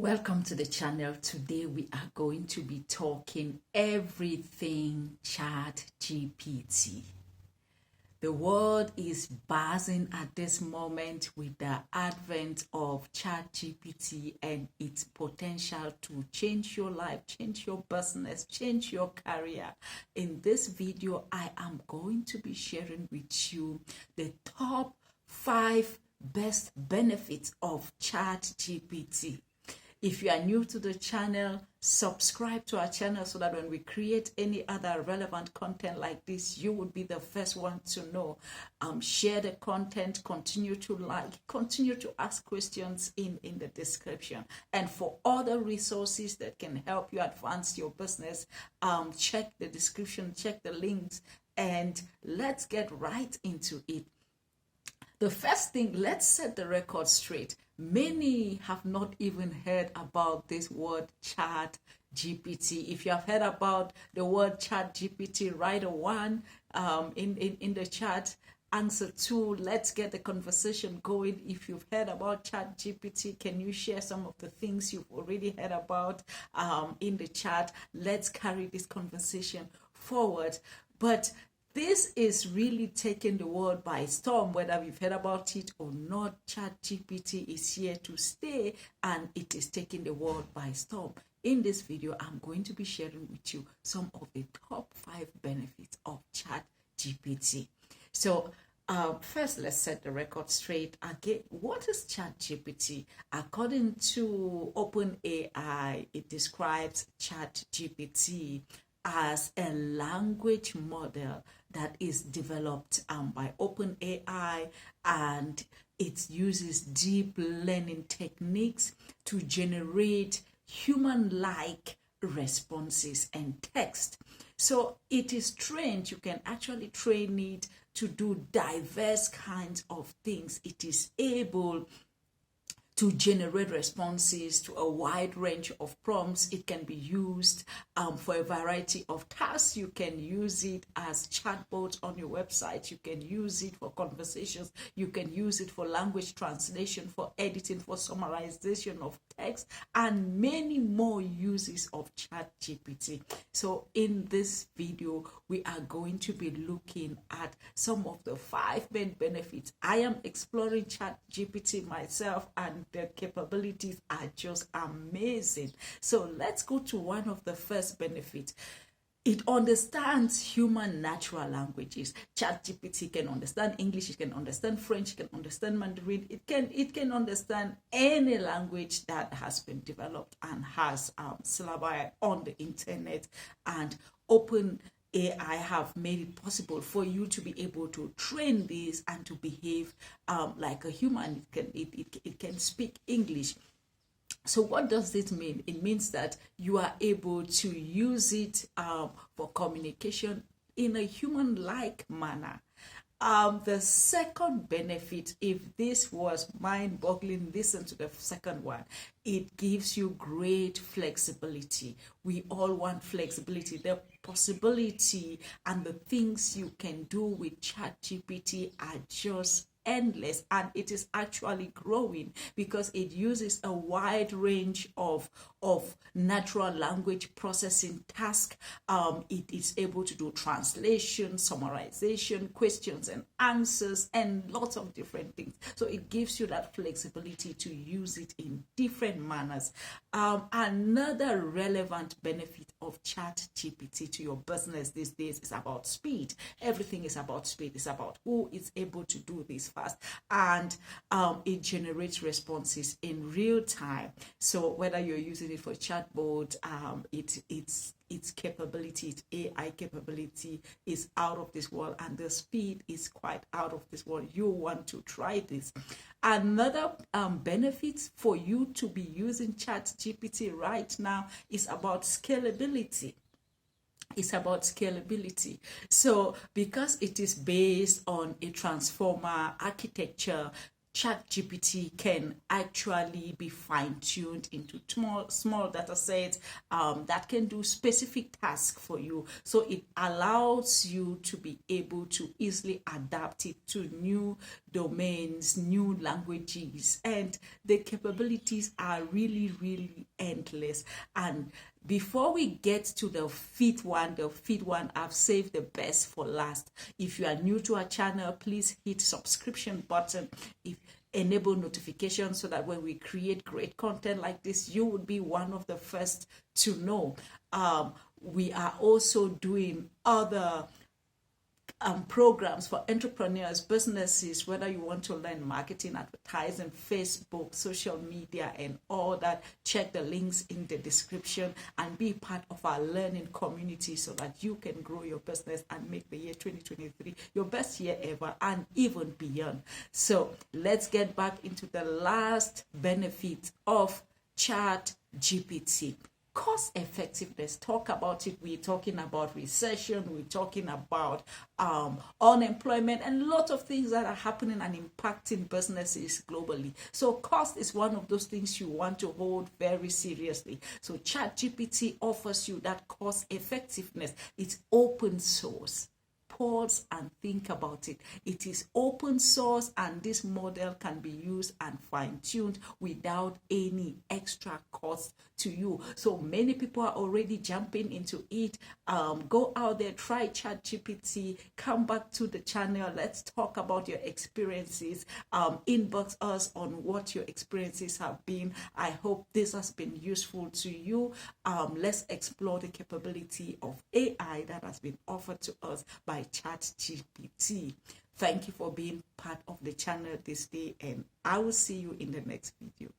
Welcome to the channel. Today we are going to be talking everything Chat GPT. The world is buzzing at this moment with the advent of Chat GPT and its potential to change your life, change your business, change your career. In this video, I am going to be sharing with you the top 5 best benefits of Chat GPT. If you are new to the channel, subscribe to our channel so that when we create any other relevant content like this, you would be the first one to know. Share the content, continue to like, continue to ask questions in the description. And for other resources that can help you advance your business, check the description, check the links, and let's get right into it. The first thing, let's set the record straight. Many have not even heard about this word Chat GPT. If you have heard about the word Chat GPT, write a 1 in the chat. Answer 2. Let's get the conversation going. If you've heard about Chat GPT, can you share some of the things you've already heard about in the chat? Let's carry this conversation forward. But this is really taking the world by storm, whether we've heard about it or not. Chat GPT is here to stay and it is taking the world by storm. In this video, I'm going to be sharing with you some of the top 5 benefits of Chat GPT. So first, let's set the record straight. Again, what is Chat GPT? According to OpenAI, it describes Chat GPT as a language model that is developed by OpenAI, and it uses deep learning techniques to generate human-like responses and text. So it is trained, you can actually train it to do diverse kinds of things. It is able to generate responses to a wide range of prompts. It can be used for a variety of tasks. You can use it as chatbot on your website. You can use it for conversations. You can use it for language translation, for editing, for summarization of text, and many more uses of Chat GPT. So in this video, we are going to be looking at some of the 5 main benefits. I am exploring Chat GPT myself, and the capabilities are just amazing. So let's go to one of the first benefits. It understands human natural languages. ChatGPT can understand English, it can understand French, it can understand Mandarin, it can understand any language that has been developed and has syllabi on the internet. And OpenAI have made it possible for you to be able to train this and to behave like a human. It can speak English. So what does this mean? It means that you are able to use it for communication in a human-like manner. The second benefit, if this was mind-boggling, listen to the second one. It gives you great flexibility. We all want flexibility. The possibility and the things you can do with ChatGPT are just endless, and it is actually growing because it uses a wide range of natural language processing tasks. It is able to do translation, summarization, questions and answers, and lots of different things. So it gives you that flexibility to use it in different manners. Another relevant benefit of Chat GPT to your business these days is about speed. Everything is about speed. It's about who is able to do this fast, and it generates responses in real time. So whether you're using it for chatbot, its capability, its AI capability is out of this world, and the speed is quite out of this world. You want to try this. Another benefit for you to be using Chat GPT right now is about scalability. It's about scalability. So because it is based on a transformer architecture, Chat GPT can actually be fine-tuned into small data sets that can do specific tasks for you. So it allows you to be able to easily adapt it to new domains, new languages, and the capabilities are really endless. And before we get to the fifth one, I've saved the best for last. If you are new to our channel, please hit subscription button. Enable notifications so that when we create great content like this, you would be one of the first to know. We are also doing other programs for entrepreneurs, businesses, whether you want to learn marketing, advertising, Facebook, social media, and all that. Check the links in the description and be part of our learning community so that you can grow your business and make the year 2023 your best year ever and even beyond. So let's get back into the last benefit of Chat GPT. Cost effectiveness. Talk about it. We're talking about recession, we're talking about unemployment, and a lot of things that are happening and impacting businesses globally. So cost is one of those things you want to hold very seriously. So ChatGPT offers you that cost effectiveness. It's open source. Pause and think about it. It is open source, and this model can be used and fine-tuned without any extra cost to you. So many people are already jumping into it. Go out there, try ChatGPT, come back to the channel. Let's talk about your experiences. Inbox us on what your experiences have been. I hope this has been useful to you. Let's explore the capability of AI that has been offered to us by ChatGPT. Thank you for being part of the channel this day, and I will see you in the next video.